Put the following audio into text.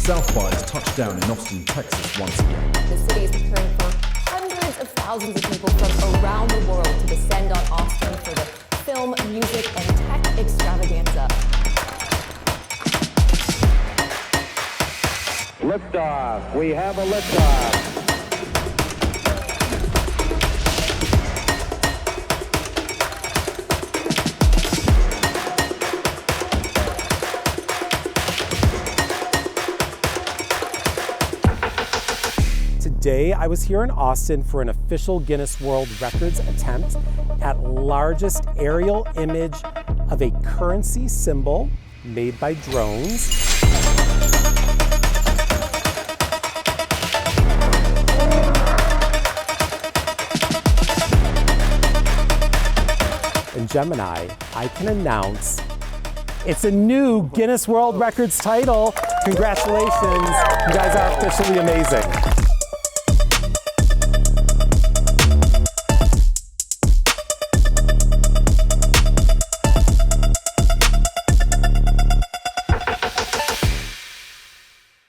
South by's touched down in Austin, Texas once again. The city is preparing for hundreds of thousands of people from around the world to descend on Austin for the film, music, and tech extravaganza. Liftoff. We have a liftoff. Today, I was here in Austin for an official Guinness World Records attempt at largest aerial image of a currency symbol made by drones. In Gemini, I can announce it's a new Guinness World Records title. Congratulations, you guys are officially amazing.